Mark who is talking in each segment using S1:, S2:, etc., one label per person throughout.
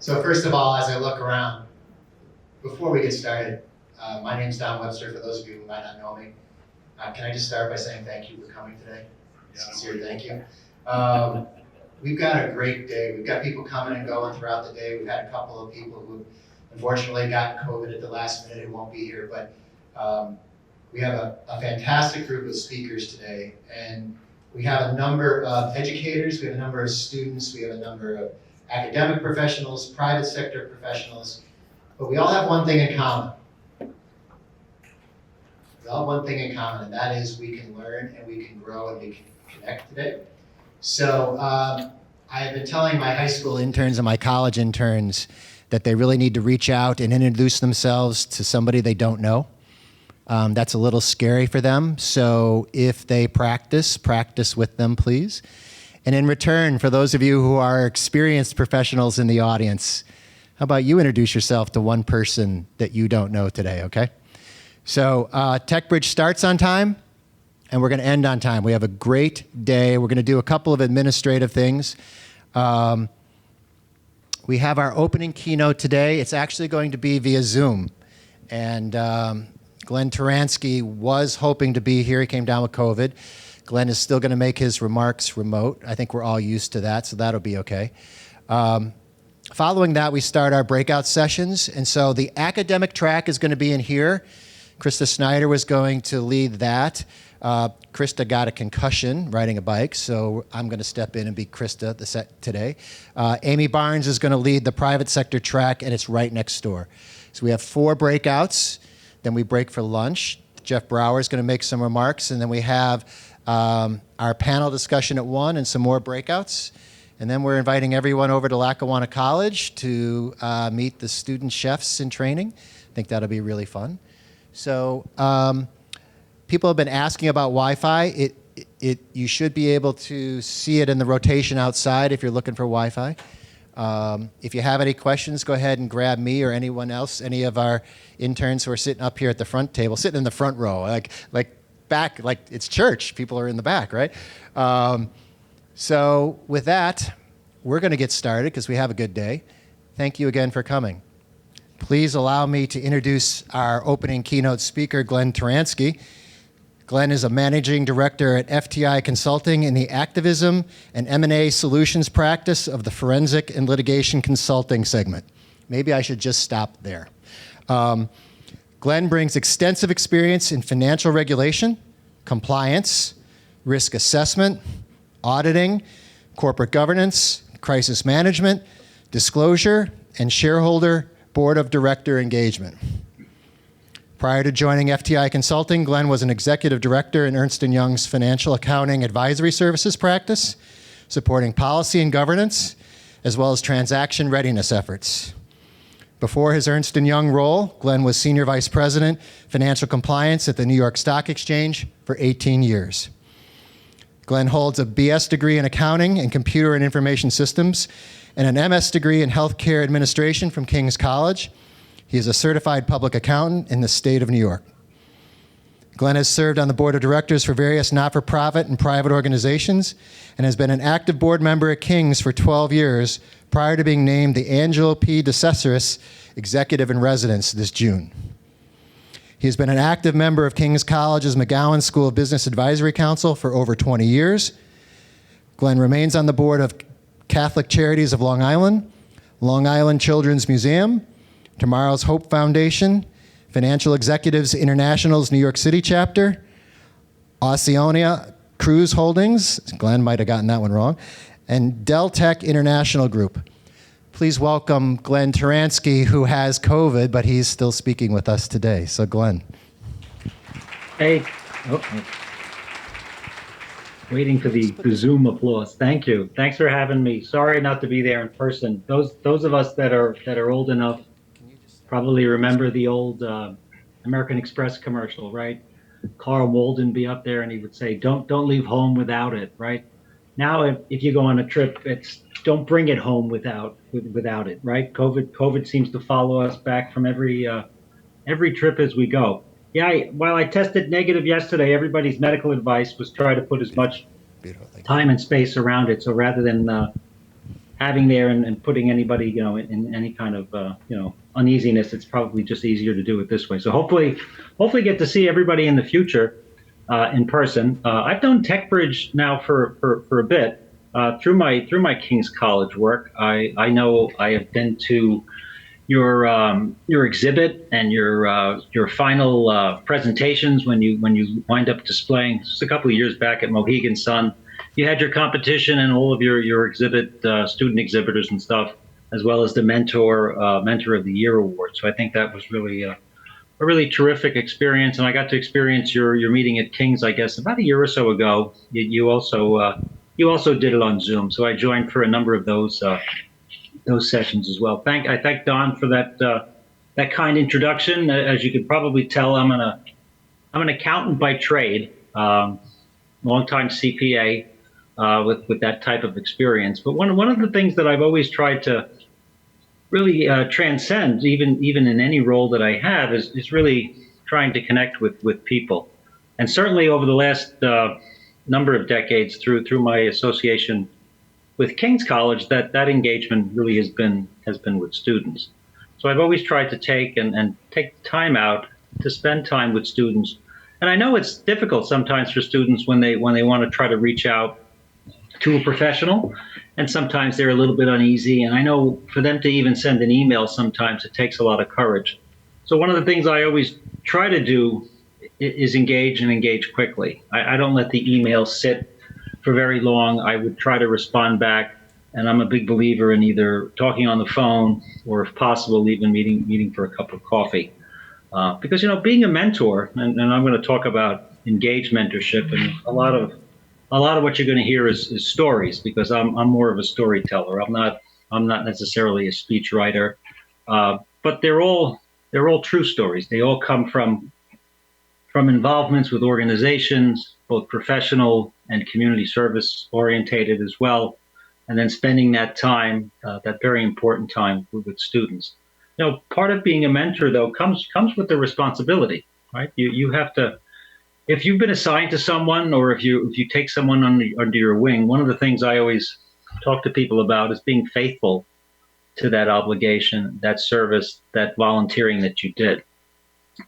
S1: So first of all, as I look around, before we get started, my name's Don Webster, for those of you who might not know me. Can I just start by saying thank you for coming today? Sincere thank you. We've got a great day. We've got people coming and going throughout the day. We've had a couple of people who unfortunately got COVID at the last minute who won't be here, but we have a fantastic group of speakers today, and we have a number of educators, we have a number of students, we have a number of academic professionals, private sector professionals, but we all have one thing in common. We all have one thing in common, and that is we can learn and we can grow and we can connect today. So I have been telling my high school interns and my college interns that they really need to reach out and introduce themselves to somebody they don't know. That's a little scary for them, so if they practice with them, please. And in return, for those of you who are experienced professionals in the audience, how about you introduce yourself to one person that you don't know today, okay? So TechBridge starts on time, and we're going to end on time. We have a great day. We're going to do a couple of administrative things. We have our opening keynote today. It's actually going to be via Zoom, and Glenn Tyranski was hoping to be here. He came down with COVID. Glenn is still going to make his remarks remote. I think we're all used to that, so that'll be okay. Following that, we start our breakout sessions. And so the academic track is going to be in here. Krista Snyder was going to lead that. Krista got a concussion riding a bike, so I'm going to step in and be Krista today. Amy Barnes is going to lead the private sector track, and it's right next door. So we have 4 breakouts. Then we break for lunch. Jeff Brower is going to make some remarks, and then we have our panel discussion at 1 and some more breakouts. And then we're inviting everyone over to Lackawanna College to meet the student chefs in training. I think that'll be really fun. So people have been asking about Wi-Fi. You should be able to see it in the rotation outside if you're looking for Wi-Fi. If you have any questions, go ahead and grab me or anyone else, any of our interns who are sitting up here at the front table, sitting in the front row, like back, like it's church. People are in the back, right? So with that, we're going to get started because we have a good day. Thank you again for coming. Please allow me to introduce our opening keynote speaker, Glenn Tyranski. Glenn is a managing director at FTI Consulting in the activism and M&A solutions practice of the forensic and litigation consulting segment. Maybe I should just stop there. Glenn brings extensive experience in financial regulation, compliance, risk assessment, auditing, corporate governance, crisis management, disclosure, and shareholder board of director engagement. Prior to joining FTI Consulting, Glenn was an executive director in Ernst & Young's financial accounting advisory services practice, supporting policy and governance, as well as transaction readiness efforts. Before his Ernst & Young role, Glenn was senior vice president, financial compliance at the New York Stock Exchange for 18 years. Glenn holds a BS degree in accounting and computer and information systems and an MS degree in healthcare administration from King's College. He is a certified public accountant in the state of New York. Glenn has served on the board of directors for various not-for-profit and private organizations and has been an active board member at King's for 12 years prior to being named the Angelo P. DeCesaris Executive in Residence this June. He has been an active member of King's College's McGowan School of Business Advisory Council for over 20 years. Glenn remains on the board of Catholic Charities of Long Island Children's Museum, Tomorrow's Hope Foundation, Financial Executives International's New York City chapter, Oceania Cruise Holdings, Glenn might have gotten that one wrong, and Deltec International Group. Please welcome Glenn Tyranski, who has COVID, but he's still speaking with us today. So Glenn.
S2: Hey. Waiting for the Zoom applause. Thank you. Thanks for having me. Sorry not to be there in person. Those of us that are old enough probably remember the old American Express commercial, right? Carl Walden be up there and he would say, "Don't leave home without it," right? Now, if you go on a trip, it's don't bring it home without it, right? COVID seems to follow us back from every trip as we go. Yeah, while I tested negative yesterday, everybody's medical advice was try to put as much time and space around it. So rather than having there and putting anybody, in any kind of, uneasiness. It's probably just easier to do it this way. So hopefully get to see everybody in the future in person. I've done TechBridge now for a bit through my King's College work. I know I have been to your exhibit and your final presentations when you wind up displaying. Just a couple of years back at Mohegan Sun, you had your competition and all of your exhibit student exhibitors and stuff, as well as the Mentor of the Year award. So I think that was really a really terrific experience, and I got to experience your meeting at King's, I guess, about a year or so ago. You also did it on Zoom, so I joined for a number of those sessions as well. I thank Don for that kind introduction. As you could probably tell, I'm an accountant by trade, longtime CPA with that type of experience. But one of the things that I've always tried to really transcend, even in any role that I have, is really trying to connect with people. And certainly over the last number of decades, through my association with King's College, that engagement really has been with students. So I've always tried to take time out to spend time with students. And I know it's difficult sometimes for students when they want to try to reach out to a professional, and sometimes they're a little bit uneasy. And I know for them to even send an email, sometimes it takes a lot of courage. So one of the things I always try to do is engage quickly. I don't let the email sit for very long. I would try to respond back, and I'm a big believer in either talking on the phone or, if possible, even meeting for a cup of coffee. Because being a mentor, and I'm going to talk about engaged mentorship, and a lot of what you're going to hear is stories, because I'm more of a storyteller. I'm not necessarily a speech writer, but they're all true stories. They all come from involvements with organizations, both professional and community service orientated as well, and then spending that time, that very important time with students. Part of being a mentor, though, comes with the responsibility, right? You have to, if you've been assigned to someone, or if you take someone under your wing, one of the things I always talk to people about is being faithful to that obligation, that service, that volunteering that you did.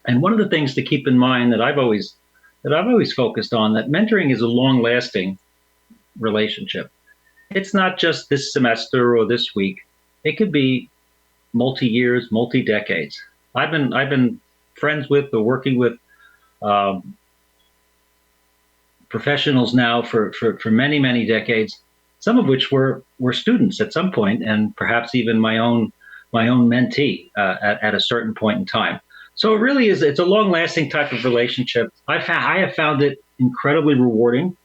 S2: And one of the things to keep in mind that I've always focused on, that mentoring is a long-lasting relationship. It's not just this semester or this week. It could be multi-years, multi-decades. I've been friends with or working with professionals now for many, many decades, some of which were students at some point, and perhaps even my own mentee at a certain point in time. So it really is, it's a long-lasting type of relationship. I have found it incredibly rewarding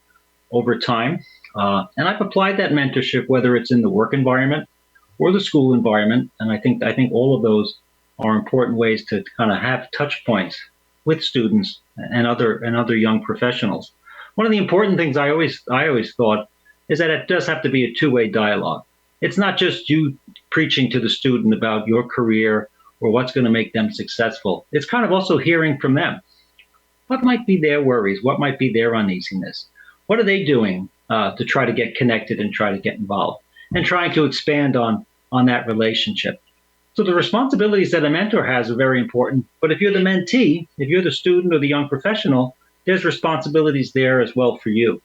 S2: over time. And I've applied that mentorship, whether it's in the work environment or the school environment. And I think all of those are important ways to kind of have touch points with students and other young professionals. One of the important things I always thought is that it does have to be a two-way dialogue. It's not just you preaching to the student about your career or what's going to make them successful. It's kind of also hearing from them. What might be their worries? What might be their uneasiness? What are they doing to try to get connected and try to get involved, and trying to expand on that relationship? So the responsibilities that a mentor has are very important. But if you're the mentee, if you're the student or the young professional, there's responsibilities there as well for you.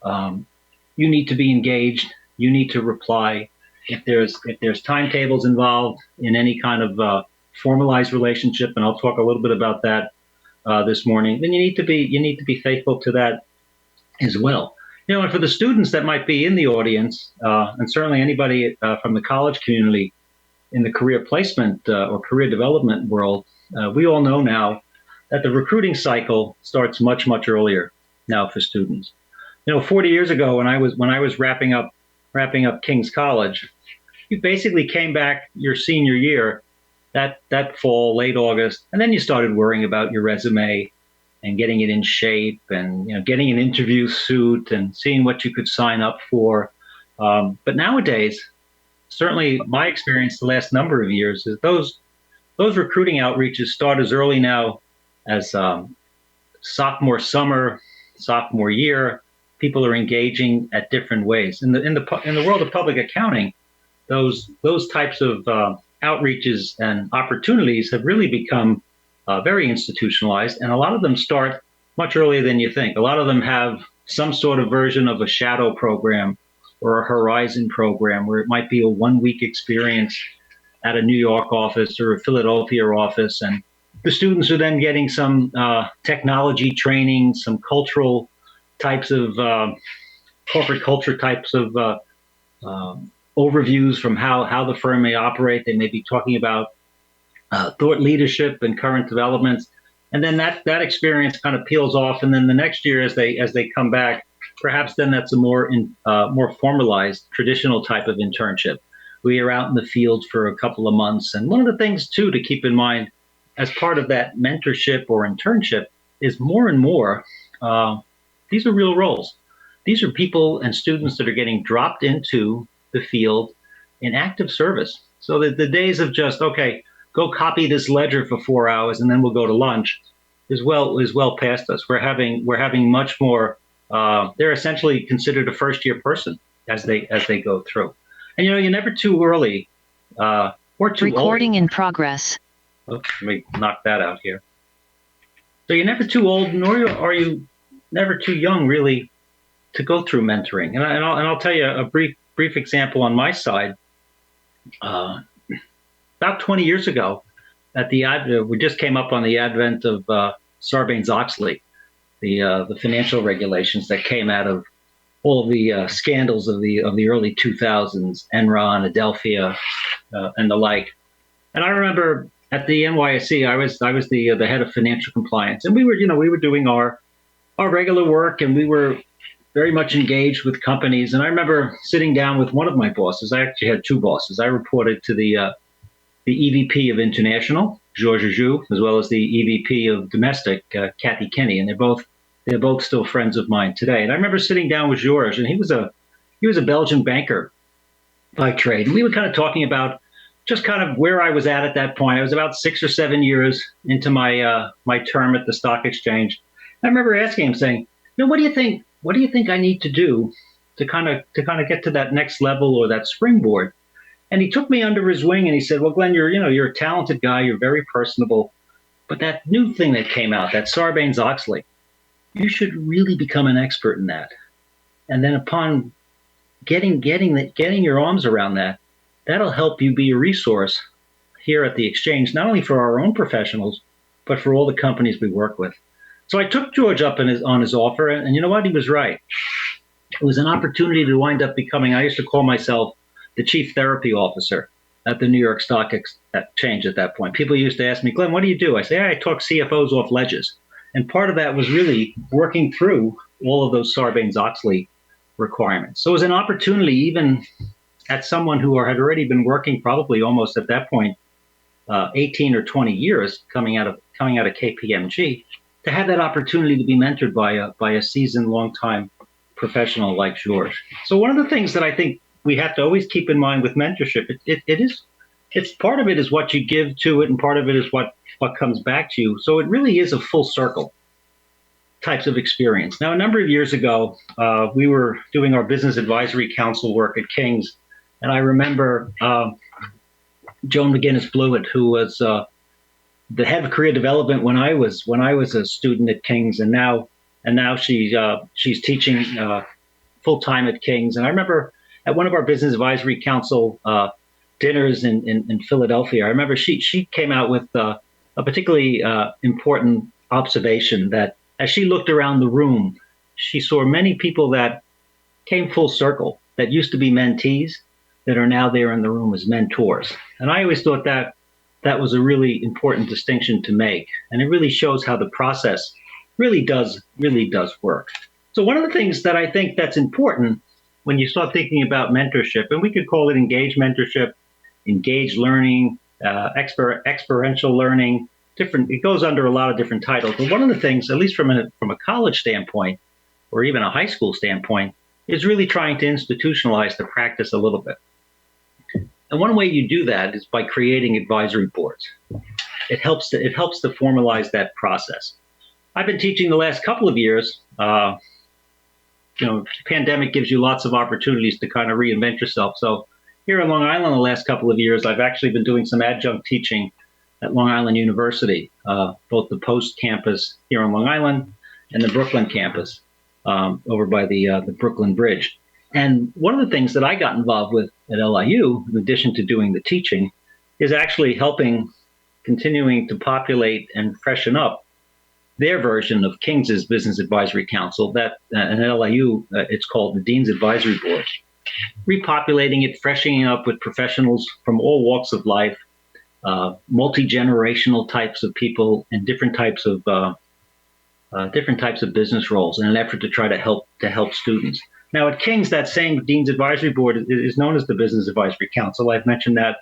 S2: You need to be engaged. You need to reply. If there's timetables involved in any kind of formalized relationship, and I'll talk a little bit about that this morning, then you need to be faithful to that as well. And for the students that might be in the audience, and certainly anybody from the college community in the career placement or career development world, we all know now that the recruiting cycle starts much, much earlier now for students. 40 years ago, when I was wrapping up King's College, you basically came back your senior year that fall, late August, and then you started worrying about your resume and getting it in shape, and getting an interview suit and seeing what you could sign up for. But nowadays, certainly my experience the last number of years is those recruiting outreaches start as early now as sophomore summer, sophomore year. People are engaging at different ways. In the world of public accounting, those types of outreaches and opportunities have really become very institutionalized, and a lot of them start much earlier than you think. A lot of them have some sort of version of a shadow program or a horizon program where it might be a 1 week experience at a New York office or a Philadelphia office, and the students are then getting some technology training, some cultural types of corporate culture types of overviews from how the firm may operate. They may be talking about thought leadership and current developments, and then that experience kind of peels off. And then the next year, as they come back, perhaps then that's a more formalized, traditional type of internship. We are out in the field for a couple of months, and one of the things too to keep in mind as part of that mentorship or internship is more and more these are real roles. These are people and students that are getting dropped into the field in active service. So that the days of just, okay, go copy this ledger for 4 hours and then we'll go to lunch is well past us. We're having much more. They're essentially considered a first-year person as they go through. And you're never too early or too
S3: Recording
S2: old.
S3: in progress.
S2: Oops, let me knock that out here. So you're never too old, nor are you never too young, really, to go through mentoring. And I'll tell you a brief example on my side. About 20 years ago, we just came up on the advent of Sarbanes-Oxley, the financial regulations that came out of all of the scandals of the early 2000s, Enron, Adelphia, and the like. And I remember at the NYSE, I was the head of financial compliance, and we were doing our regular work, and we were very much engaged with companies. And I remember sitting down with one of my bosses. I actually had two bosses. I reported to the EVP of International, Georges Jou, as well as the EVP of Domestic, Kathy Kinney, and they're both still friends of mine today. And I remember sitting down with Georges, and he was a Belgian banker by trade. And we were kind of talking about just kind of where I was at that point. I was about 6 or 7 years into my term at the stock exchange. I remember asking him, saying, what do you think? What do you think I need to do to kind of get to that next level or that springboard? And he took me under his wing and he said, well, Glenn, you're a talented guy. You're very personable. But that new thing that came out, that Sarbanes-Oxley, you should really become an expert in that. And then upon getting your arms around that, that'll help you be a resource here at the exchange, not only for our own professionals, but for all the companies we work with. So I took George up on his offer, and you know what? He was right. It was an opportunity to wind up becoming, I used to call myself the chief therapy officer at the New York Stock Exchange at that point. People used to ask me, Glenn, what do you do? I say, I talk CFOs off ledges. And part of that was really working through all of those Sarbanes-Oxley requirements. So it was an opportunity, even at someone who had already been working probably almost at that point, 18 or 20 years coming out of KPMG, to have that opportunity to be mentored by a seasoned, long-time professional like George. So one of the things that I think we have to always keep in mind with mentorship, it's part of it is what you give to it, and part of it is what comes back to you. So it really is a full circle types of experience. Now, a number of years ago, we were doing our business advisory council work at King's, and I remember Joan McGinnis Blewett, who was the head of career development when I was a student at King's, and now she's teaching full time at King's. And I remember at one of our business advisory council dinners in Philadelphia, I remember she came out with a particularly important observation that as she looked around the room, she saw many people that came full circle that used to be mentees that are now there in the room as mentors. And I always thought that was a really important distinction to make. And it really shows how the process really does work. So one of the things that I think that's important when you start thinking about mentorship, and we could call it engaged mentorship, engaged learning, experiential learning, it goes under a lot of different titles. But one of the things, at least from a college standpoint, or even a high school standpoint, is really trying to institutionalize the practice a little bit. And one way you do that is by creating advisory boards. It helps to formalize that process. I've been teaching the last couple of years. The pandemic gives you lots of opportunities to kind of reinvent yourself. So here in Long Island the last couple of years, I've actually been doing some adjunct teaching at Long Island University, both the Post campus here on Long Island and the Brooklyn campus over by the Brooklyn Bridge. And one of the things that I got involved with at LIU, in addition to doing the teaching, is actually continuing to populate and freshen up their version of Kings's Business Advisory Council. That at LIU, it's called the Dean's Advisory Board. Repopulating it, freshening it up with professionals from all walks of life, multi-generational types of people, and different types of business roles in an effort to try to help students. Now at King's, that same Dean's Advisory Board is known as the Business Advisory Council. I've mentioned that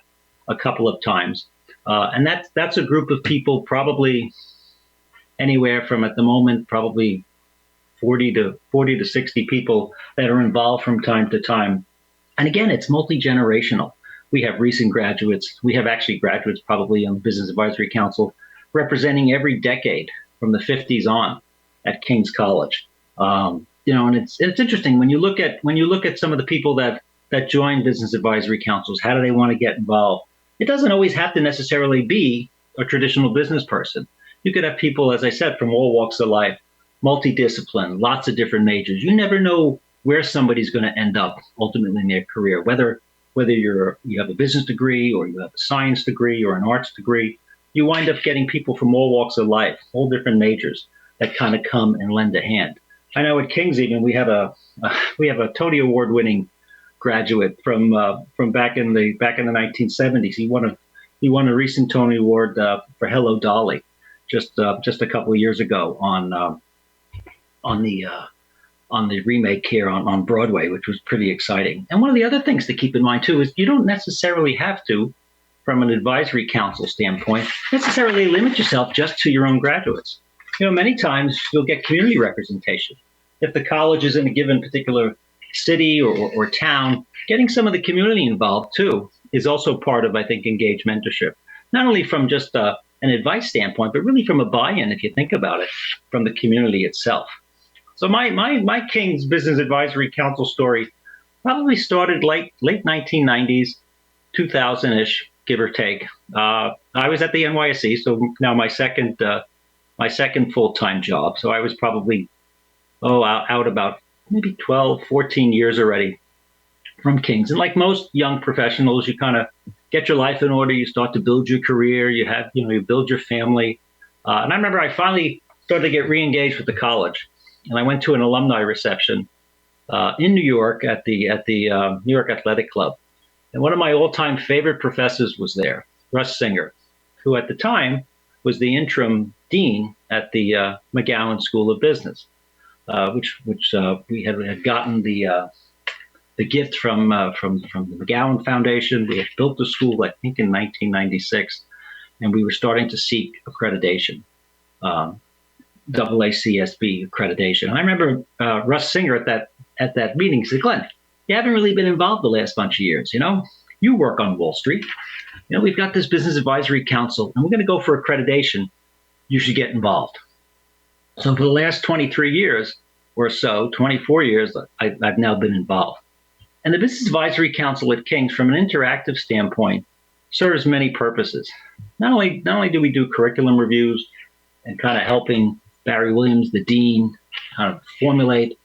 S2: a couple of times. And that's a group of people, probably anywhere from, at the moment, probably 40 to 60 people that are involved from time to time. And again, it's multi-generational. We have recent graduates. We have actually graduates probably on the Business Advisory Council representing every decade from the 50s on at King's College. And it's interesting when you look at some of the people that join business advisory councils. How do they want to get involved? It doesn't always have to necessarily be a traditional business person. You could have people, as I said, from all walks of life, multidiscipline, lots of different majors. You never know where somebody's going to end up ultimately in their career, whether you have a business degree or you have a science degree or an arts degree. You wind up getting people from all walks of life, all different majors that kind of come and lend a hand. I know at King's even we have a Tony Award winning graduate from back in the 1970s. He won a recent Tony Award for Hello Dolly just a couple of years ago on the remake here on Broadway, which was pretty exciting. And one of the other things to keep in mind too is you don't necessarily have to, from an advisory council standpoint, necessarily limit yourself just to your own graduates. Many times you'll get community representation. If the college is in a given particular city or town, getting some of the community involved too is also part of, I think, engaged mentorship. Not only from just an advice standpoint, but really from a buy-in, if you think about it, from the community itself. So my King's Business Advisory Council story probably started late 1990s, 2000-ish, give or take. I was at the NYSE, so now my second full-time job. So I was probably out about maybe 12, 14 years already from King's. And like most young professionals, you kind of get your life in order. You start to build your career. You build your family. And I remember I finally started to get re-engaged with the college. And I went to an alumni reception in New York at the New York Athletic Club. And one of my all-time favorite professors was there, Russ Singer, who at the time was the interim dean at the McGowan School of Business, which we had gotten the gift from the McGowan Foundation. We had built the school, I think, in 1996, and we were starting to seek accreditation, AACSB accreditation. And I remember Russ Singer at that meeting said, "Glenn, you haven't really been involved the last bunch of years. You work on Wall Street. We've got this Business Advisory Council, and we're going to go for accreditation. You should get involved." So for the last 23 years or so, 24 years, I've now been involved. And the Business Advisory Council at King's, from an interactive standpoint, serves many purposes. Not only do we do curriculum reviews and kind of helping Barry Williams, the dean, kind of formulate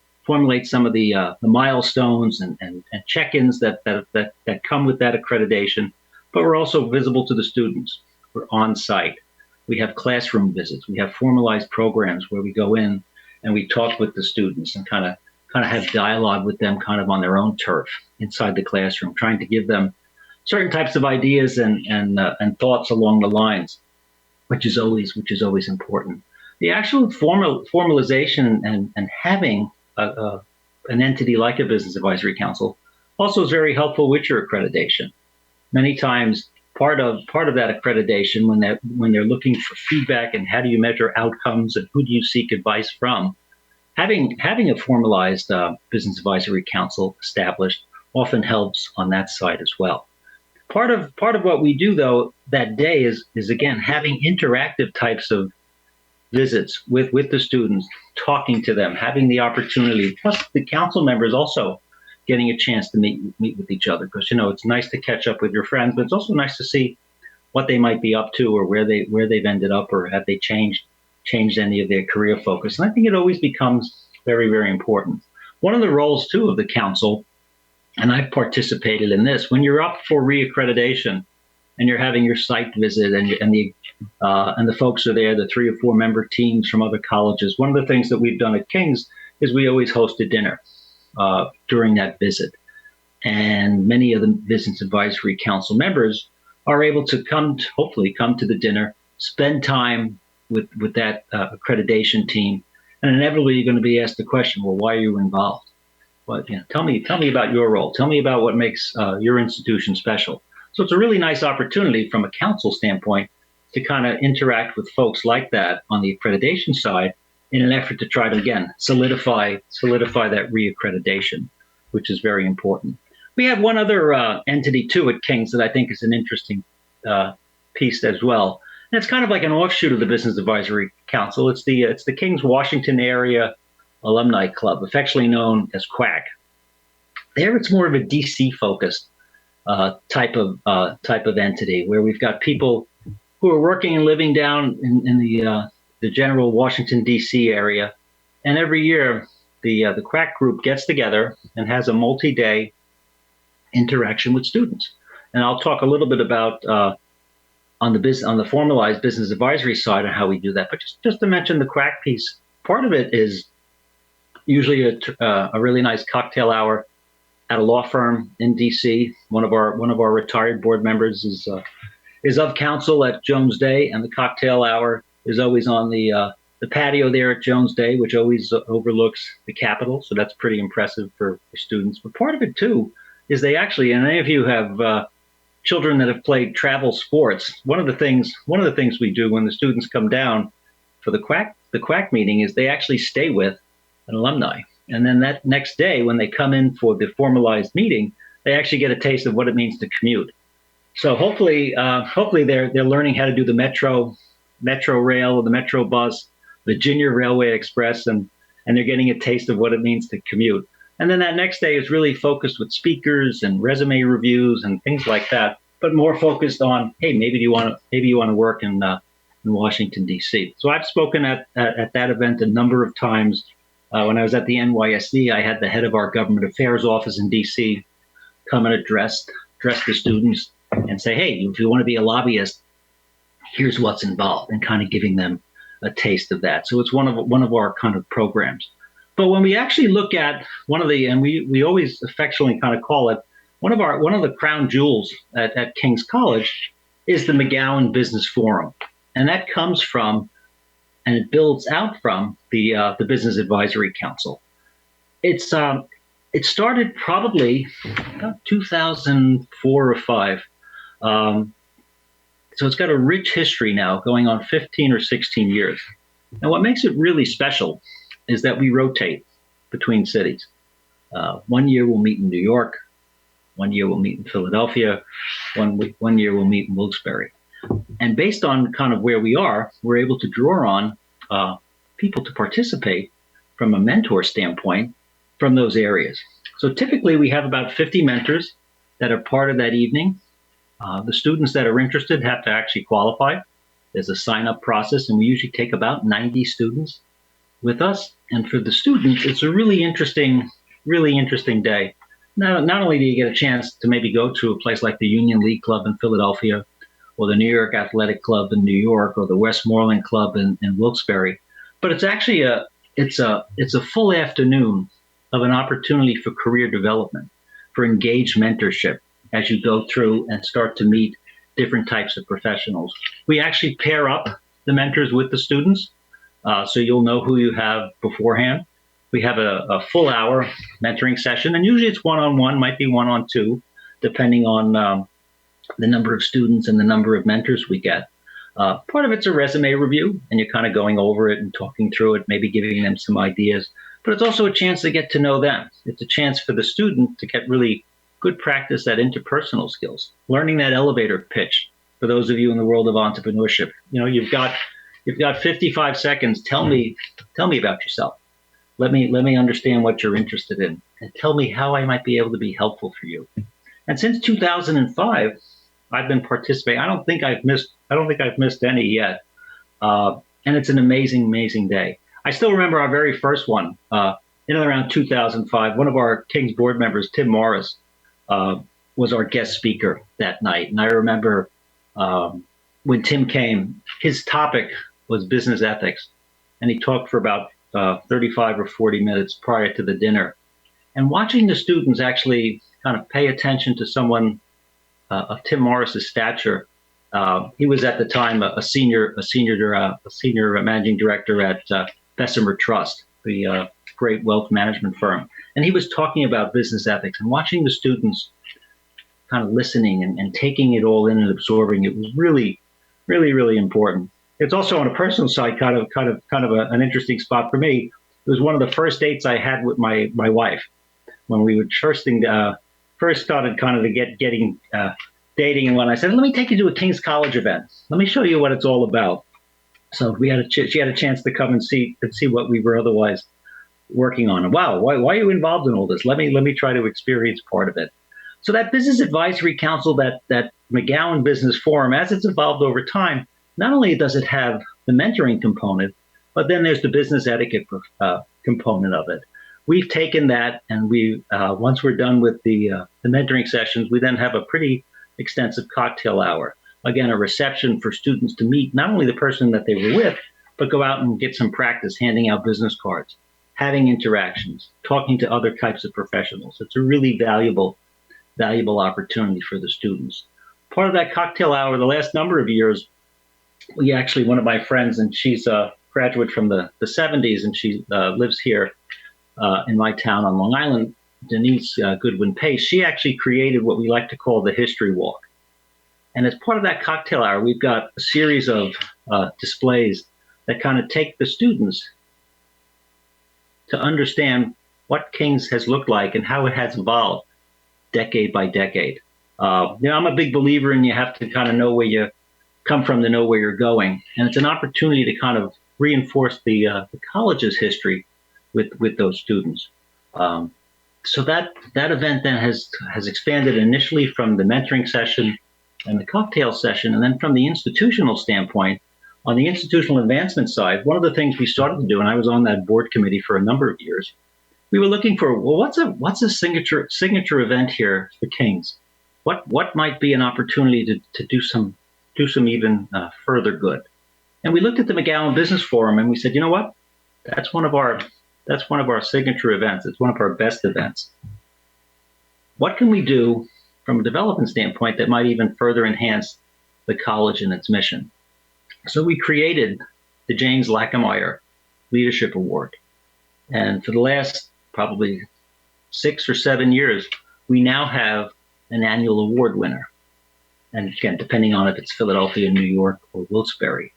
S2: some of the milestones and check-ins that come with that accreditation, but we're also visible to the students. We're on site. We have classroom visits. We have formalized programs where we go in and we talk with the students and kind of have dialogue with them kind of on their own turf inside the classroom, trying to give them certain types of ideas and thoughts along the lines, which is always important. The actual formalization and having an entity like a Business Advisory Council also is very helpful with your accreditation. Many times, part of that accreditation, when they're looking for feedback and how do you measure outcomes and who do you seek advice from, having a formalized Business Advisory Council established often helps on that side as well. Part of what we do though that day is again having interactive types of visits with the students, talking to them, having the opportunity, plus the council members also getting a chance to meet with each other, because it's nice to catch up with your friends, but it's also nice to see what they might be up to, or where they've ended up, or have they changed any of their career focus. And I think it always becomes very, very important. One of the roles too of the council, and I've participated in this, when you're up for reaccreditation and you're having your site visit, and the folks are there, the 3 or 4 member teams from other colleges. One of the things that we've done at King's is we always host a dinner during that visit, and many of the Business Advisory Council members are able to hopefully come to the dinner, spend time with that accreditation team, and inevitably you're going to be asked the question, well, why are you involved? Well, tell me about your role. Tell me about what makes your institution special. So it's a really nice opportunity from a council standpoint to kind of interact with folks like that on the accreditation side, in an effort to try to, again, solidify that reaccreditation, which is very important. We have one other entity too at King's that I think is an interesting piece as well. And it's kind of like an offshoot of the Business Advisory Council. It's the King's Washington Area Alumni Club, affectionately known as QUAC. There, it's more of a DC focused type of entity, where we've got people who are working and living down in the general Washington DC area, and every year the QUAC group gets together and has a multi-day interaction with students. And I'll talk a little bit about on the formalized business advisory side and how we do that. But just to mention the QUAC piece, part of it is usually a really nice cocktail hour at a law firm in DC. One of our retired board members is of counsel at Jones Day, and the cocktail hour is always on the patio there at Jones Day, which always overlooks the Capitol. So that's pretty impressive for students. But part of it too is they actually, and any of you have children that have played travel sports, one of the things we do when the students come down for the QUAC meeting is they actually stay with an alumni. And then that next day, when they come in for the formalized meeting, they actually get a taste of what it means to commute. So hopefully they're learning how to do the metro rail or the metro bus, Virginia Railway Express, and they're getting a taste of what it means to commute. And then that next day is really focused with speakers and resume reviews and things like that, but more focused on, hey, maybe you want to work in Washington D.C. So I've spoken at that event a number of times. When I was at the NYSE, I had the head of our government affairs office in D.C. come and address the students and say, hey, if you want to be a lobbyist, here's what's involved, and kind of giving them a taste of that. So it's one of our kind of programs. But when we actually look at one of the, and we always affectionately kind of call it, one of the crown jewels at King's College is the McGowan Business Forum. And that comes from, and it builds out from the Business Advisory Council. It started probably about 2004 or 5. So it's got a rich history now, going on 15 or 16 years. And what makes it really special is that we rotate between cities. 1 year we'll meet in New York, 1 year we'll meet in Philadelphia, one year we'll meet in Wilkes-Barre. And based on kind of where we are, we're able to draw on people to participate from a mentor standpoint from those areas. So typically we have about 50 mentors that are part of that evening. The students that are interested have to actually qualify. There's a sign-up process, and we usually take about 90 students with us. And for the students, it's a really interesting day. Not only do you get a chance to maybe go to a place like the Union League Club in Philadelphia, or the New York Athletic Club in New York, or the Westmoreland Club in Wilkes-Barre, but it's actually a full afternoon of an opportunity for career development, for engaged mentorship as you go through and start to meet different types of professionals. We actually pair up the mentors with the students, so you'll know who you have beforehand. We have a full hour mentoring session, and usually it's one-on-one, might be one-on-two, depending on the number of students and the number of mentors we get. Part of it's a resume review, and you're kind of going over it and talking through it, maybe giving them some ideas, but it's also a chance to get to know them. It's a chance for the student to get really good practice at interpersonal skills, learning that elevator pitch. For those of you in the world of entrepreneurship, you've got 55 seconds. Tell me about yourself. Let me understand what you're interested in, and tell me how I might be able to be helpful for you. And since 2005, I've been participating. I don't think I've missed any yet. And it's an amazing, amazing day. I still remember our very first one in and around 2005. One of our King's board members, Tim Morris, was our guest speaker that night. And I remember when Tim came, his topic was business ethics. And he talked for about 35 or 40 minutes prior to the dinner. And watching the students actually kind of pay attention to someone of Tim Morris's stature. He was at the time a senior managing director at Bessemer Trust, the great wealth management firm. And he was talking about business ethics, and watching the students kind of listening and taking it all in and absorbing it was really, really, really important. It's also on a personal side, kind of an interesting spot for me. It was one of the first dates I had with my wife when we were first started kind of getting dating. And when I said, let me take you to a King's College event, let me show you what it's all about. So she had a chance to come and see what we were otherwise working on. And wow, why are you involved in all this? Let me try to experience part of it. So that Business Advisory Council, that McGowan Business Forum, as it's evolved over time, not only does it have the mentoring component, but then there's the business etiquette component of it. We've taken that, and we once we're done with the mentoring sessions, we then have a pretty extensive cocktail hour. Again, a reception for students to meet not only the person that they were with, but go out and get some practice handing out business cards, having interactions, talking to other types of professionals. It's a really valuable opportunity for the students. Part of that cocktail hour, the last number of years, we actually, one of my friends, and she's a graduate from the 70s, and she lives here in my town on Long Island, Denise Goodwin Pace, she actually created what we like to call the History Walk. And as part of that cocktail hour, we've got a series of displays that kind of take the students to understand what King's has looked like and how it has evolved decade by decade. I'm a big believer in you have to kind of know where you come from to know where you're going. And it's an opportunity to kind of reinforce the college's history with those students. So that event then has expanded initially from the mentoring session and the cocktail session, and then from the institutional standpoint, on the institutional advancement side, one of the things we started to do, and I was on that board committee for a number of years, we were looking for, well, what's a signature event here for King's? What might be an opportunity to do some even further good? And we looked at the McGowan Business Forum, and we said, you know what? That's one of our signature events. It's one of our best events. What can we do from a development standpoint that might even further enhance the college and its mission? So we created the James Lackameyer Leadership Award. And for the last probably 6 or 7 years, we now have an annual award winner. And again, depending on if it's Philadelphia, New York, or Wilkes-Barre.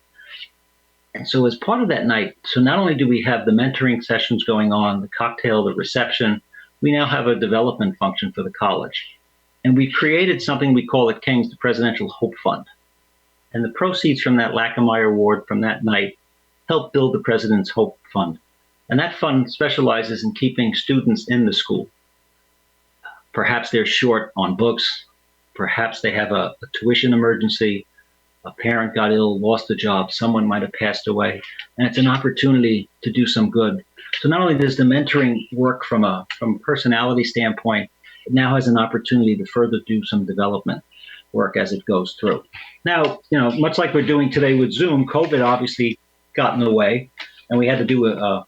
S2: And so as part of that night, so not only do we have the mentoring sessions going on, the cocktail, the reception, we now have a development function for the college. And we've created something we call at King's the Presidential Hope Fund. And the proceeds from that Lackameyer Award from that night help build the President's Hope Fund. And that fund specializes in keeping students in the school. Perhaps they're short on books. Perhaps they have a tuition emergency. A parent got ill, lost a job. Someone might have passed away. And it's an opportunity to do some good. So not only does the mentoring work from a personality standpoint, it now has an opportunity to further do some development work as it goes through. Now, much like we're doing today with Zoom, COVID obviously got in the way, and we had to do a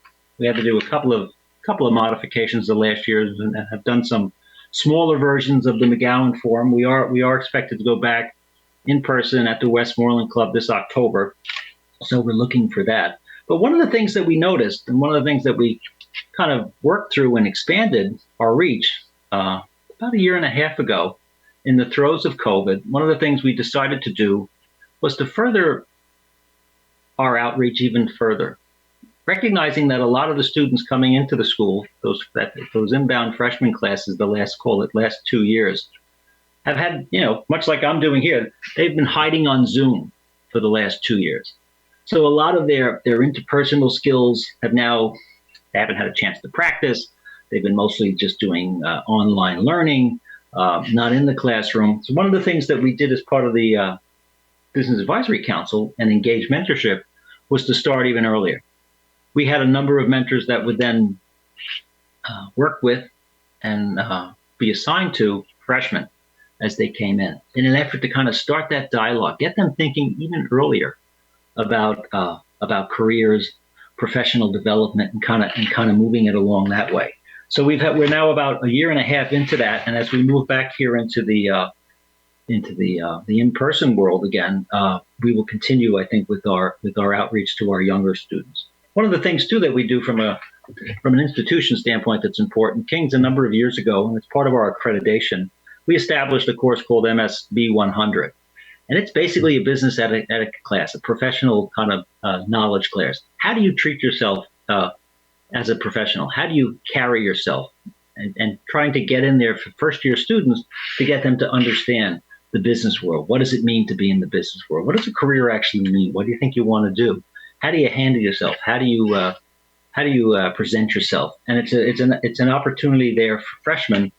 S2: couple of modifications the last year, and have done some smaller versions of the McGowan Forum. We are expected to go back in person at the Westmoreland Club this October, so we're looking for that. But one of the things that we noticed, and one of the things that we kind of worked through and expanded our reach about a year and a half ago, in the throes of COVID, one of the things we decided to do was to further our outreach even further, recognizing that a lot of the students coming into the school, those inbound freshman classes, the last 2 years, have had, much like I'm doing here, they've been hiding on Zoom for the last 2 years. So a lot of their interpersonal skills have now haven't had a chance to practice. They've been mostly just doing online learning, not in the classroom. So one of the things that we did as part of the Business Advisory Council and Engage Mentorship was to start even earlier. We had a number of mentors that would then work with and be assigned to freshmen as they came in an effort to kind of start that dialogue, get them thinking even earlier about careers, professional development, and kind of moving it along that way. So we're now about a year and a half into that, and as we move back here into the in-person world again, we will continue, I think, with our outreach to our younger students. One of the things too that we do from an institution standpoint that's important, King's a number of years ago, and it's part of our accreditation, we established a course called MSB 100. And it's basically a business etiquette class, a professional kind of knowledge class. How do you treat yourself as a professional? How do you carry yourself? And trying to get in there for first-year students to get them to understand the business world. What does it mean to be in the business world? What does a career actually mean? What do you think you want to do? How do you handle yourself? How do you present yourself? And it's an opportunity there for freshmen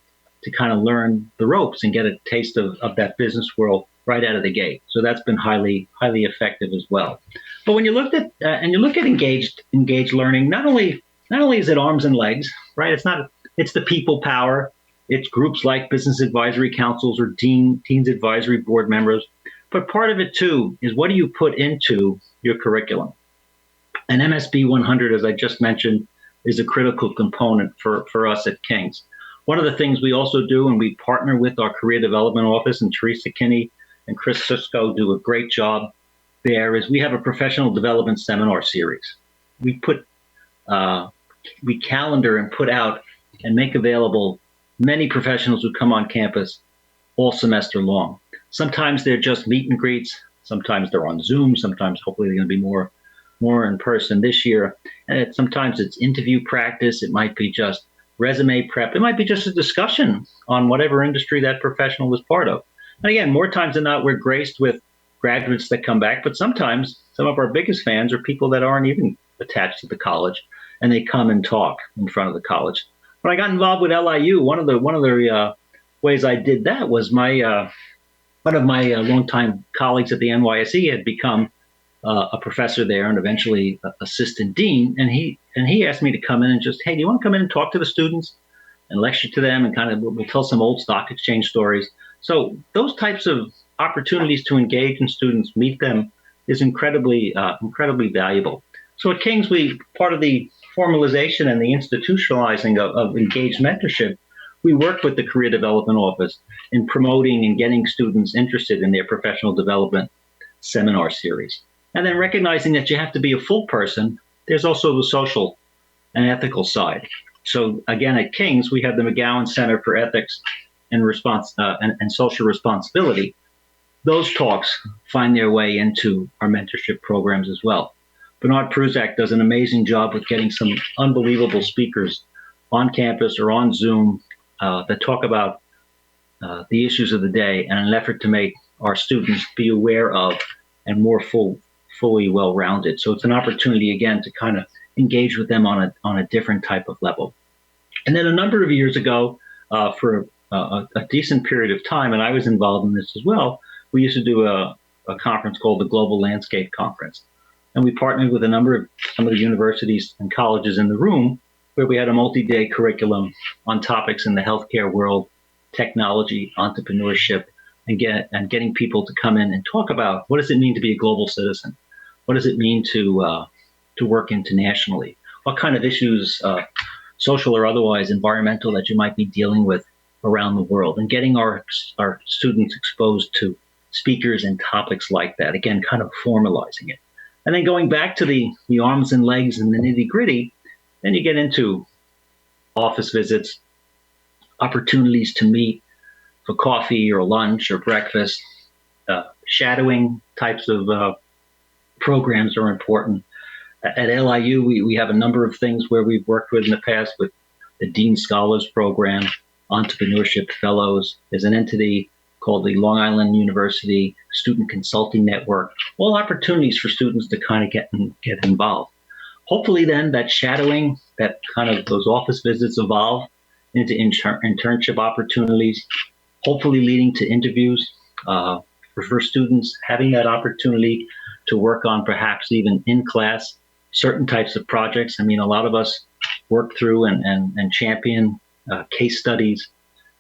S2: to kind of learn the ropes and get a taste of that business world right out of the gate. So that's been highly effective as well. But when you look at engaged learning, not only is it arms and legs, right? It's the people power. It's groups like business advisory councils or teens advisory board members. But part of it too is what do you put into your curriculum? And MSB 100, as I just mentioned, is a critical component for us at King's. One of the things we also do, and we partner with our career development office, and Teresa Kinney and Chris Cisco do a great job there, is we have a professional development seminar series. We calendar and put out and make available many professionals who come on campus all semester long. Sometimes they're just meet and greets. Sometimes they're on Zoom. Sometimes hopefully they're going to be more in person this year. And sometimes it's interview practice. It might be just resume prep. It might be just a discussion on whatever industry that professional is part of. And again, more times than not, we're graced with graduates that come back, but sometimes some of our biggest fans are people that aren't even attached to the college, and they come and talk in front of the college. When I got involved with LIU, one of the ways I did that was one of my longtime colleagues at the NYSE had become a professor there and eventually assistant dean, and he asked me to come in and just, hey, do you want to come in and talk to the students and lecture to them and kind of we'll tell some old stock exchange stories. So those types of opportunities to engage in students, meet them, is incredibly valuable. So at King's, part of the formalization and the institutionalizing of engaged mentorship, we work with the Career Development Office in promoting and getting students interested in their professional development seminar series. And then recognizing that you have to be a full person, there's also the social and ethical side. So again, at King's, we have the McGowan Center for Ethics and Social Responsibility. Those talks find their way into our mentorship programs as well. Bernard Pruzak does an amazing job with getting some unbelievable speakers on campus or on Zoom that talk about the issues of the day in an effort to make our students be aware of and more fully well-rounded. So it's an opportunity, again, to kind of engage with them on a different type of level. And then a number of years ago, for a decent period of time, and I was involved in this as well, we used to do a conference called the Global Landscape Conference. And we partnered with some of the universities and colleges in the room, where we had a multi-day curriculum on topics in the healthcare world, technology, entrepreneurship, and getting people to come in and talk about what does it mean to be a global citizen? What does it mean to work internationally? What kind of issues, social or otherwise, environmental, that you might be dealing with around the world? And getting our students exposed to speakers and topics like that, again, kind of formalizing it. And then going back to the arms and legs and the nitty gritty, then you get into office visits, opportunities to meet for coffee or lunch or breakfast, shadowing types of programs are important. At LIU, we have a number of things where we've worked with in the past with the Dean Scholars Program, Entrepreneurship Fellows. There's an entity called the Long Island University Student Consulting Network, all opportunities for students to kind of get involved. hopefully then that shadowing, that kind of those office visits evolve into internship opportunities, hopefully leading to interviews for students, having that opportunity to work on perhaps even in class certain types of projects. I mean, a lot of us work through and champion case studies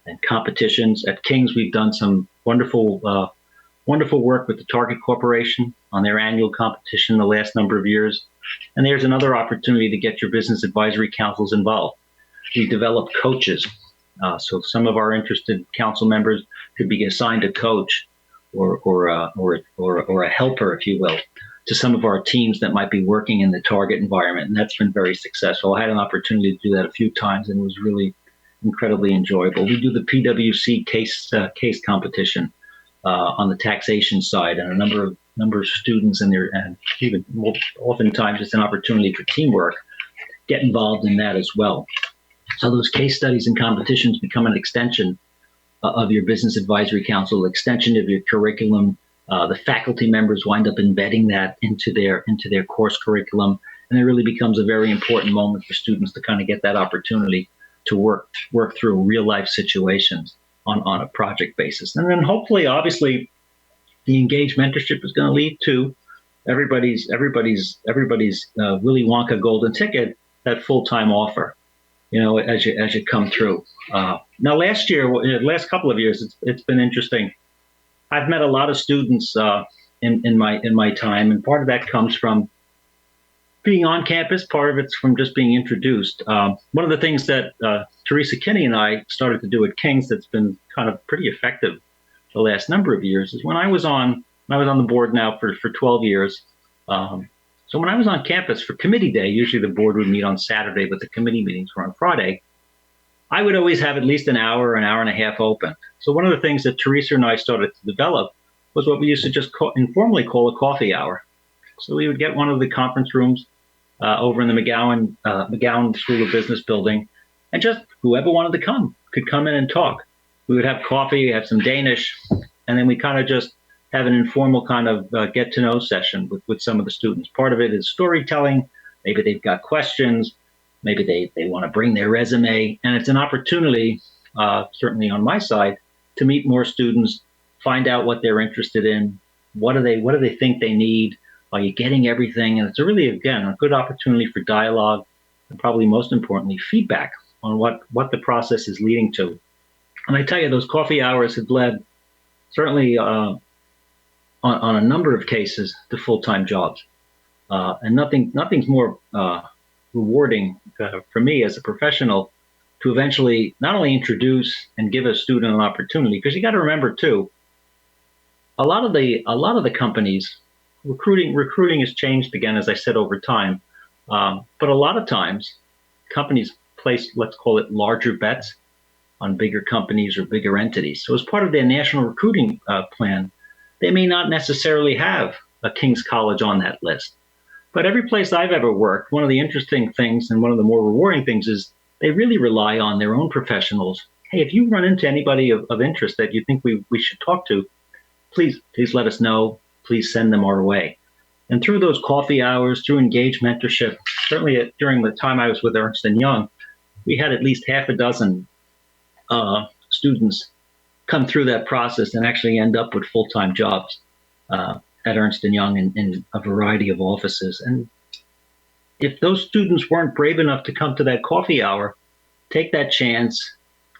S2: and competitions. At King's, we've done some wonderful work with the Target Corporation on their annual competition the last number of years. And there's another opportunity to get your business advisory councils involved. We develop coaches. So some of our interested council members could be assigned a coach or a helper, if you will, to some of our teams that might be working in the Target environment. And that's been very successful. I had an opportunity to do that a few times, and it was really incredibly enjoyable. We do the PwC case competition on the taxation side, and a number of students and even more, oftentimes it's an opportunity for teamwork, get involved in that as well. So those case studies and competitions become an extension of your business advisory council, extension of your curriculum. The faculty members wind up embedding that into their course curriculum, and it really becomes a very important moment for students to kind of get that opportunity to work through real life situations on a project basis. And then hopefully, obviously, the engaged mentorship is going to lead to everybody's Willy Wonka golden ticket, that full-time offer, as you come through. Now, last couple of years, it's been interesting. I've met a lot of students in my time, and part of that comes from being on campus. Part of it's from just being introduced. One of the things that Teresa Kinney and I started to do at King's that's been kind of pretty effective the last number of years is when I was on the board now for 12 years. So when I was on campus for committee day, usually the board would meet on Saturday, but the committee meetings were on Friday. I would always have at least an hour and a half open. So one of the things that Teresa and I started to develop was what we used to just informally call a coffee hour. So we would get one of the conference rooms over in the McGowan School of Business building, and just whoever wanted to come could come in and talk. We would have coffee, have some Danish, and then we kind of just have an informal kind of get-to-know session with some of the students. Part of it is storytelling. Maybe they've got questions. Maybe they want to bring their resume. And it's an opportunity, certainly on my side, to meet more students, find out what they're interested in, what do they think they need, are you getting everything? And it's really, again, a good opportunity for dialogue, and probably most importantly, feedback on what the process is leading to. And I tell you, those coffee hours have led, certainly on a number of cases, to full-time jobs. And nothing's more rewarding for me as a professional to eventually not only introduce and give a student an opportunity, because you got to remember too, a lot of the companies, recruiting has changed again, as I said, over time. But a lot of times companies place, let's call it, larger bets on bigger companies or bigger entities. So as part of their national recruiting plan, they may not necessarily have a King's College on that list. But every place I've ever worked, one of the interesting things and one of the more rewarding things is they really rely on their own professionals. Hey, if you run into anybody of interest that you think we should talk to, please let us know. Please send them our way. And through those coffee hours, through engaged mentorship, certainly during the time I was with Ernst & Young, we had at least half a dozen students come through that process and actually end up with full-time jobs at Ernst & Young in a variety of offices. And if those students weren't brave enough to come to that coffee hour, take that chance,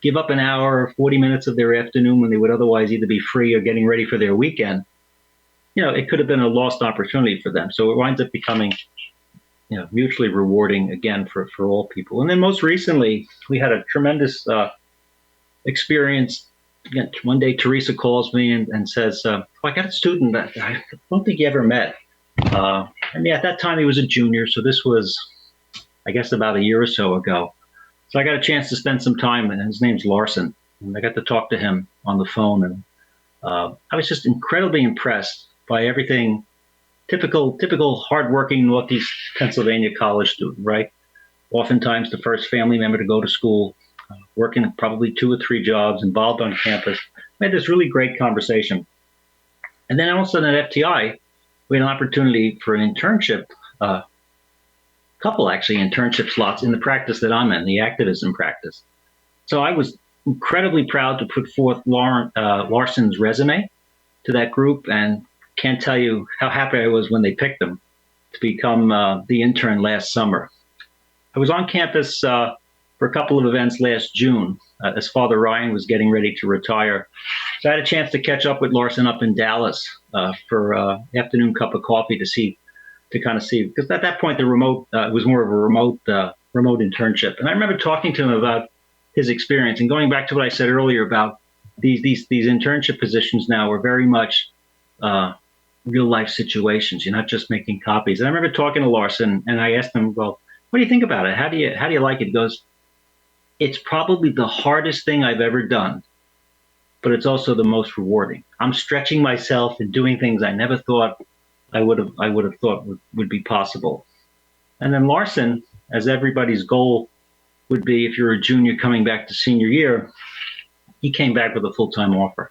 S2: give up an hour or 40 minutes of their afternoon when they would otherwise either be free or getting ready for their weekend, it could have been a lost opportunity for them. So it winds up becoming, mutually rewarding again for all people. And then most recently, we had a tremendous experience. Again, one day Teresa calls me and says, I got a student that I don't think you ever met. And at that time he was a junior, so this was, I guess, about a year or so ago. So I got a chance to spend some time, and his name's Larson, and I got to talk to him on the phone, and I was just incredibly impressed by everything. Typical hardworking Northeast Pennsylvania college student, right? Oftentimes the first family member to go to school, working probably 2 or 3 jobs, involved on campus. We had this really great conversation. And then all of a sudden at FTI, we had an opportunity for an internship couple actually internship slots in the practice that I'm in, the activism practice. So I was incredibly proud to put forth Larson's resume to that group, and can't tell you how happy I was when they picked him to become the intern last summer. I was on campus for a couple of events last June as Father Ryan was getting ready to retire. So I had a chance to catch up with Larson up in Dallas for afternoon cup of coffee to kind of see, because at that point the remote it was more of a remote internship. And I remember talking to him about his experience and going back to what I said earlier about these internship positions now are very much real life situations. You're not just making copies. And I remember talking to Larson and I asked him, well, what do you think about it? How do you like it? He goes, it's probably the hardest thing I've ever done, but it's also the most rewarding. I'm stretching myself and doing things I never thought I would have thought would be possible. And then Larson, as everybody's goal would be if you're a junior coming back to senior year, he came back with a full-time offer.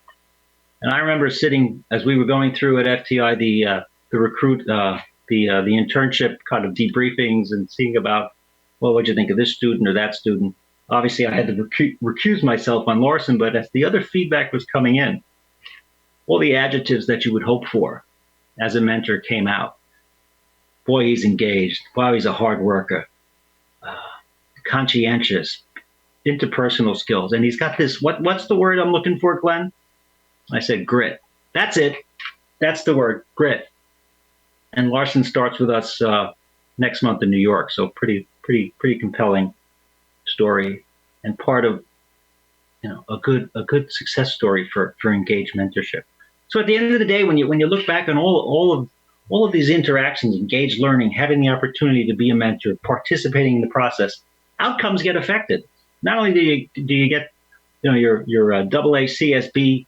S2: And I remember sitting as we were going through at FTI the recruit the internship kind of debriefings and seeing about, well, what'd you think of this student or that student? Obviously, I had to recuse myself on Larson, but as the other feedback was coming in, all the adjectives that you would hope for as a mentor came out. Boy, he's engaged. Wow, he's a hard worker. Conscientious, interpersonal skills. And he's got this, what's the word I'm looking for, Glenn? I said grit. That's it. That's the word, grit. And Larson starts with us next month in New York. So pretty compelling story and part of a good success story for engaged mentorship. So at the end of the day, when you look back on all of these interactions, engaged learning, having the opportunity to be a mentor, participating in the process, outcomes get affected. Not only do you get your AA CSB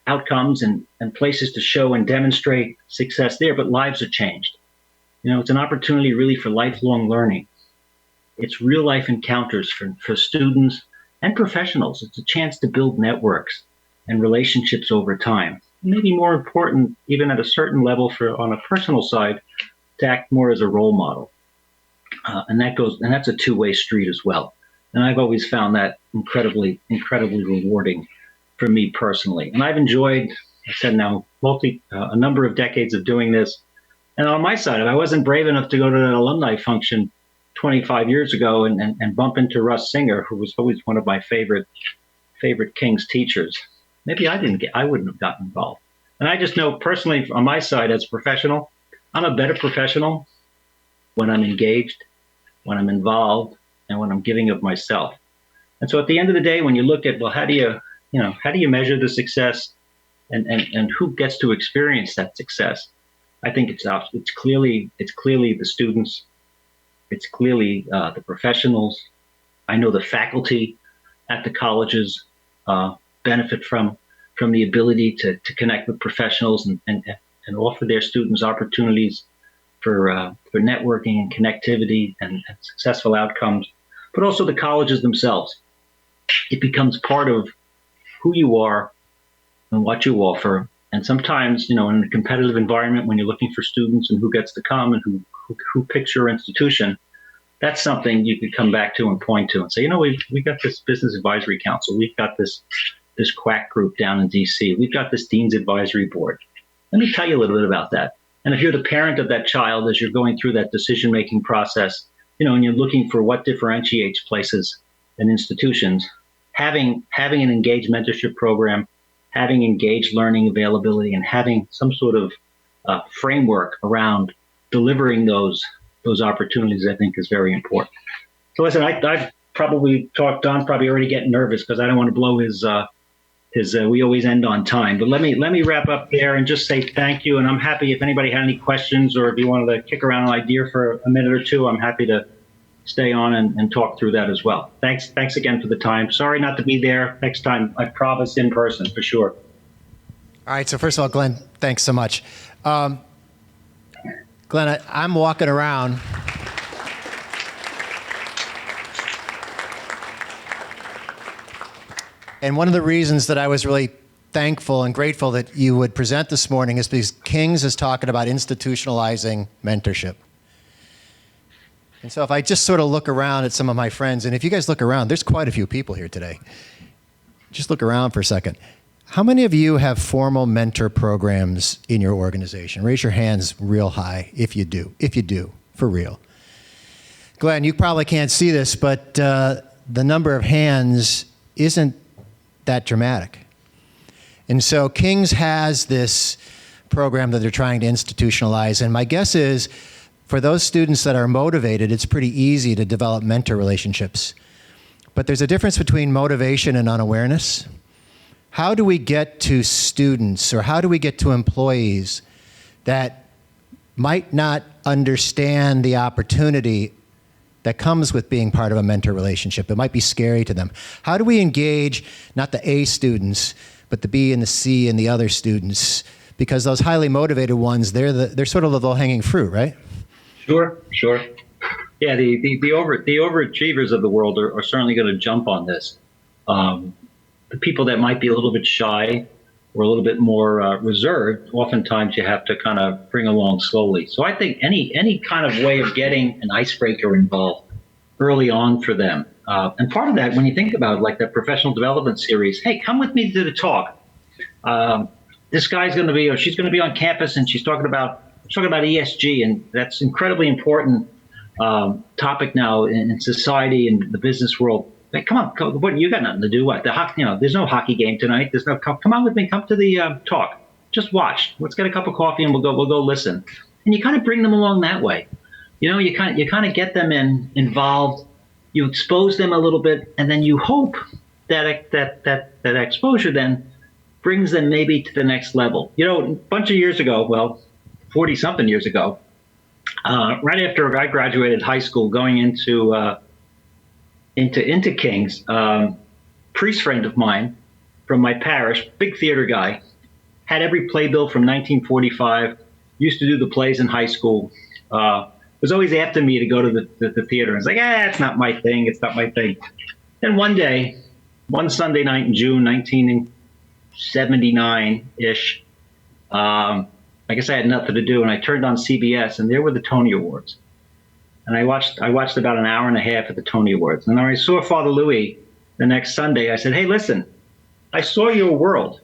S2: outcomes and places to show and demonstrate success there, but lives are changed. It's an opportunity really for lifelong learning. It's real life encounters for students and professionals. It's a chance to build networks and relationships over time. Maybe more important, even at a certain level on a personal side, to act more as a role model. And that's a two-way street as well. And I've always found that incredibly rewarding for me personally. And I've enjoyed, I said now, a number of decades of doing this. And on my side, if I wasn't brave enough to go to an alumni function 25 years ago and bump into Russ Singer, who was always one of my favorite King's teachers, maybe I wouldn't have gotten involved. And I just know personally on my side as a professional, I'm a better professional when I'm engaged, when I'm involved, and when I'm giving of myself. And so at the end of the day, when you look at, well, how do you measure the success and who gets to experience that success? I think it's clearly the students, it's clearly the professionals. I know the faculty at the colleges benefit from the ability to connect with professionals and offer their students opportunities for networking and connectivity and successful outcomes, but also the colleges themselves. It becomes part of who you are and what you offer. And sometimes, in a competitive environment, when you're looking for students and who gets to come and who picks your institution, that's something you could come back to and point to and say, we've got this business advisory council, we've got this quack group down in DC, we've got this dean's advisory board. Let me tell you a little bit about that. And if you're the parent of that child, as you're going through that decision-making process, and you're looking for what differentiates places and institutions, having an engaged mentorship program, having engaged learning availability, and having some sort of framework around delivering those opportunities, I think is very important. So listen, I've probably talked, Don's probably already getting nervous because I don't want to blow his we always end on time. But let me wrap up there and just say thank you. And I'm happy if anybody had any questions or if you wanted to kick around an idea for a minute or two, I'm happy to stay on and talk through that as well. Thanks again for the time. Sorry not to be there. Next time, I promise in person for sure.
S1: All right. So first of all, Glenn, thanks so much. Glenn, I'm walking around. And one of the reasons that I was really thankful and grateful that you would present this morning is because King's is talking about institutionalizing mentorship. And so if I just sort of look around at some of my friends, and if you guys look around, there's quite a few people here today. Just look around for a second. How many of you have formal mentor programs in your organization? Raise your hands real high if you do. If you do, for real. Glenn, you probably can't see this, but the number of hands isn't that dramatic. And so King's has this program that they're trying to institutionalize, and my guess is for those students that are motivated, it's pretty easy to develop mentor relationships. But there's a difference between motivation and unawareness. How do we get to students, or how do we get to employees that might not understand the opportunity that comes with being part of a mentor relationship? It might be scary to them. How do we engage not the A students, but the B and the C and the other students? Because those highly motivated ones, they're sort of the low-hanging fruit, right?
S2: Sure. Yeah, the overachievers of the world are certainly going to jump on this. The people that might be a little bit shy or a little bit more reserved, oftentimes you have to kind of bring along slowly. So I think any kind of way of getting an icebreaker involved early on for them. And part of that, when you think about like the professional development series, hey, come with me to the talk. This guy's going to be, or she's going to be on campus, and she's talking about ESG, and that's incredibly important topic now in society and the business world. Hey, come on, what, you got nothing to do? What, there's no hockey game tonight. Come on with me, come to the talk. Just watch. Let's get a cup of coffee and we'll go listen. And you kind of bring them along that way. You kind of get them involved. You expose them a little bit, and then you hope that exposure then brings them maybe to the next level. A bunch of years ago, well, 40-something years ago, right after I graduated high school, going into King's, priest friend of mine from my parish, big theater guy, had every playbill from 1945, used to do the plays in high school, was always after me to go to the theater. I was like, it's not my thing. It's not my thing. Then one Sunday night in June 1979-ish, I guess I had nothing to do, and I turned on CBS, and there were the Tony Awards. And I watched about an hour and a half of the Tony Awards. And then I saw Father Louis the next Sunday. I said, hey, listen, I saw your world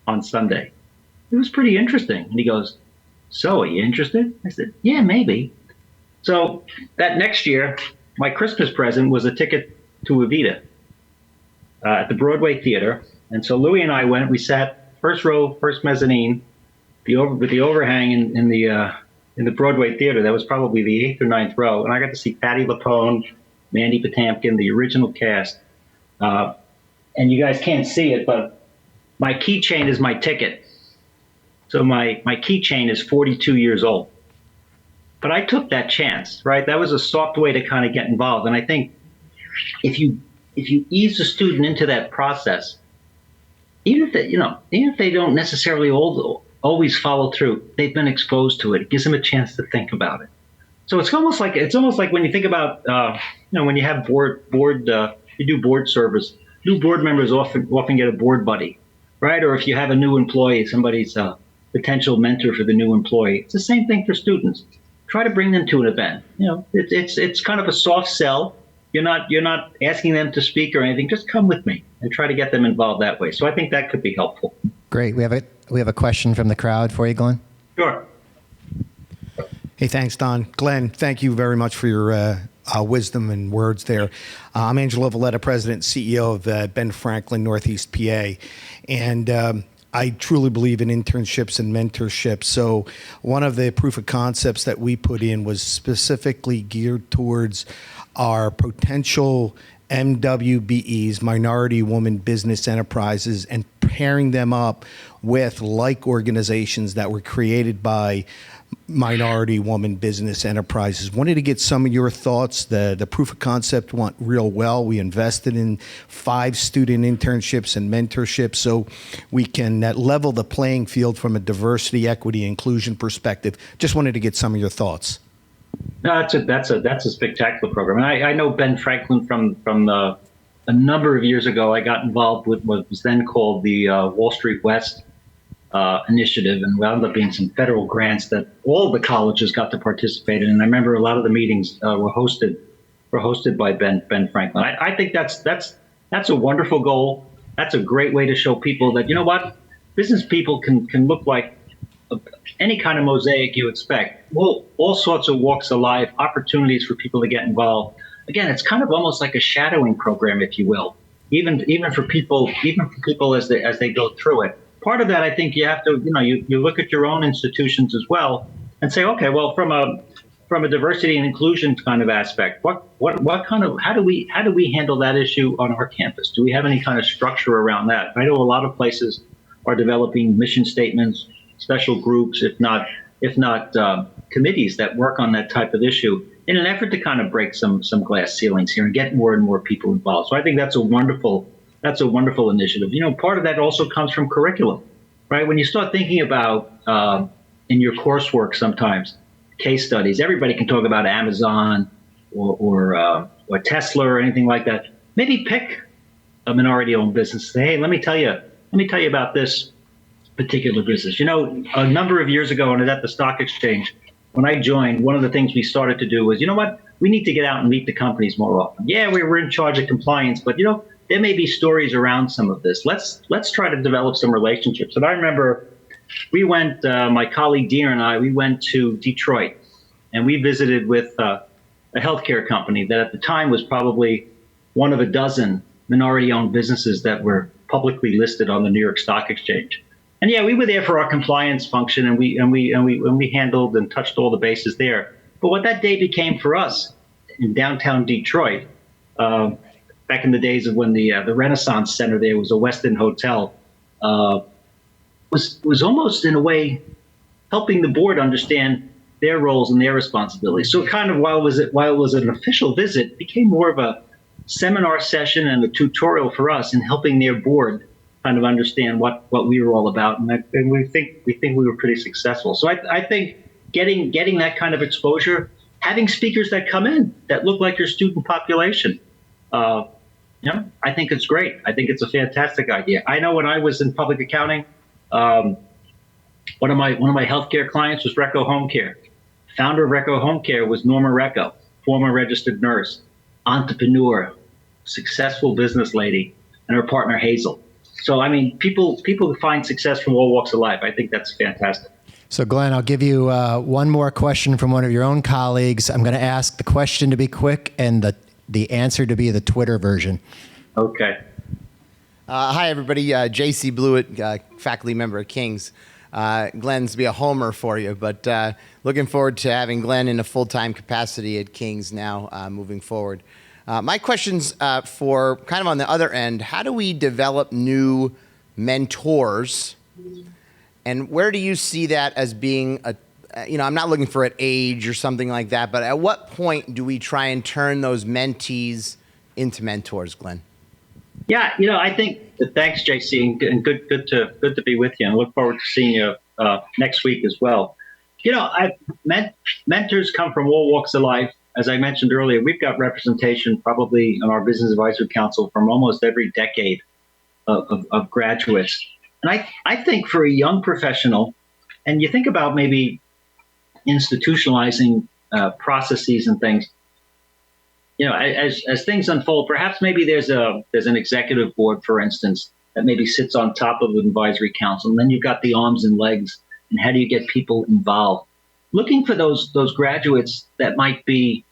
S2: on Sunday. It was pretty interesting. And he goes, so are you interested? I said, yeah, maybe. So that next year, my Christmas present was a ticket to Evita at the Broadway Theater. And so Louis and I went. We sat first row, first mezzanine, with the overhang in the Broadway Theater. That was probably the 8th or 9th row. And I got to see Patti LuPone, Mandy Patinkin, the original cast. And you guys can't see it, but my keychain is my ticket. So my keychain is 42 years old. But I took that chance, right? That was a soft way to kind of get involved. And I think if you ease the student into that process, even if they don't necessarily always follow through, they've been exposed to it. It gives them a chance to think about it. So it's almost like when you think about when you have you do board service. New board members often get a board buddy, right? Or if you have a new employee, somebody's a potential mentor for the new employee. It's the same thing for students. Try to bring them to an event. It's kind of a soft sell. You're not asking them to speak or anything. Just come with me and try to get them involved that way. So I think that could be helpful.
S1: Great. We have a question from the crowd for you, Glenn.
S2: Sure.
S3: Hey, thanks, Don. Glenn, thank you very much for your wisdom and words there. I'm Angelo Valletta, President and CEO of Ben Franklin Northeast PA. And I truly believe in internships and mentorship. So one of the proof of concepts that we put in was specifically geared towards our potential MWBEs, minority woman business enterprises, and pairing them up with like organizations that were created by minority woman business enterprises. Wanted to get some of your thoughts. The proof of concept went real well. We invested in 5 student internships and mentorships so we can level the playing field from a diversity, equity, inclusion perspective. Just wanted to get some of your thoughts.
S2: No, that's a spectacular program. And I know Ben Franklin from a number of years ago. I got involved with what was then called the Wall Street West initiative, and wound up being some federal grants that all the colleges got to participate in. And I remember a lot of the meetings were hosted by Ben Franklin. I think that's a wonderful goal. That's a great way to show people that, you know what, business people can look like any kind of mosaic you expect. Well, all sorts of walks of life, opportunities for people to get involved. Again, it's kind of almost like a shadowing program, if you will, even for people as they go through it. Part of that, I think you have to, you look at your own institutions as well and say, okay, well, from a diversity and inclusion kind of aspect, what kind of, how do we handle that issue on our campus? Do we have any kind of structure around that? I know a lot of places are developing mission statements, special groups, if not committees that work on that type of issue in an effort to kind of break some glass ceilings here and get more and more people involved. So I think that's a wonderful initiative. Part of that also comes from curriculum, right? When you start thinking about in your coursework sometimes, case studies, everybody can talk about Amazon or Tesla or anything like that. Maybe pick a minority-owned business. Say, hey, let me tell you about this particular business. A number of years ago, when I was at the stock exchange, when I joined, one of the things we started to do was, we need to get out and meet the companies more often. Yeah, we were in charge of compliance, but there may be stories around some of this. Let's try to develop some relationships. And I remember we went, my colleague Dina and I, we went to Detroit, and we visited with a healthcare company that at the time was probably one of a dozen minority-owned businesses that were publicly listed on the New York Stock Exchange. And yeah, we were there for our compliance function, and we handled and touched all the bases there. But what that day became for us in downtown Detroit, back in the days of when the Renaissance Center there was a Westin hotel, was almost in a way helping the board understand their roles and their responsibilities. So kind of while it was an official visit, it became more of a seminar session and a tutorial for us in helping their board kind of understand what we were all about, and we think we were pretty successful. So I think getting that kind of exposure, having speakers that come in that look like your student population, I think it's great. I think it's a fantastic idea. I know when I was in public accounting, one of my healthcare clients was Recco Home Care. Founder of Recco Home Care was Norma Recco, former registered nurse, entrepreneur, successful business lady, and her partner Hazel. So, I mean, people find success from all walks of life. I think that's fantastic.
S1: So, Glenn, I'll give you one more question from one of your own colleagues. I'm going to ask the question to be quick and the answer to be the Twitter version.
S2: Okay.
S4: Hi, everybody. J.C. Blewett, faculty member at King's. Glenn's be a homer for you, but looking forward to having Glenn in a full-time capacity at King's now moving forward. My question's for kind of on the other end. How do we develop new mentors, and where do you see that as being I'm not looking for an age or something like that, but at what point do we try and turn those mentees into mentors, Glenn?
S2: Yeah, I think thanks, JC, and good to be with you, and look forward to seeing you next week as well. Mentors come from all walks of life. As I mentioned earlier, we've got representation probably on our Business Advisory Council from almost every decade of graduates. And I think for a young professional, and you think about maybe institutionalizing processes and things, as things unfold, perhaps maybe there's an executive board, for instance, that maybe sits on top of an advisory council, and then you've got the arms and legs, and how do you get people involved? Looking for those graduates that might be,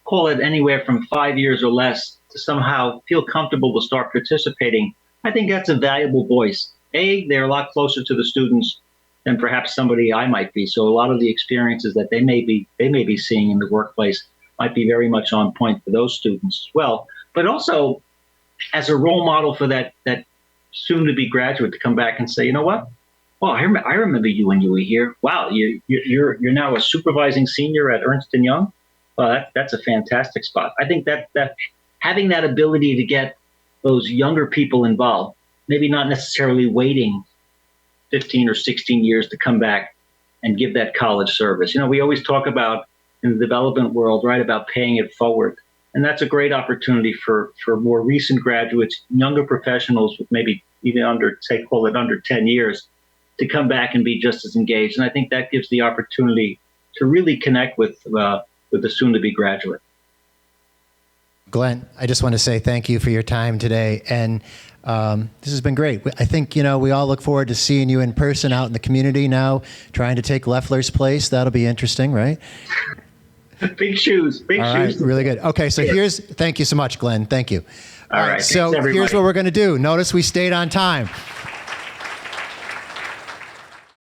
S2: call it anywhere from 5 years or less, to somehow feel comfortable to start participating, I think that's a valuable voice. They're a lot closer to the students than perhaps somebody I might be. So a lot of the experiences that they may be seeing in the workplace might be very much on point for those students as well. But also as a role model for that soon-to-be graduate to come back and say, you know what? Well, I remember you when you were here. Wow, you're now a supervising senior at Ernst & Young. Well, that's a fantastic spot. I think that having that ability to get those younger people involved, maybe not necessarily waiting 15 or 16 years to come back and give that college service. We always talk about in the development world, right, about paying it forward. And that's a great opportunity for more recent graduates, younger professionals with maybe even under 10 years, to come back and be just as engaged. And I think that gives the opportunity to really connect with the soon-to-be graduate.
S1: Glenn, I just want to say thank you for your time today. And this has been great. I think, we all look forward to seeing you in person out in the community now, trying to take Loeffler's place. That'll be interesting, right?
S2: Big shoes, big
S1: All right,
S2: shoes.
S1: really good. Okay, so thank you so much, Glenn. Thank you.
S2: All right,
S1: so
S2: thanks, everybody.
S1: here's what we're going to do. Notice we stayed on time.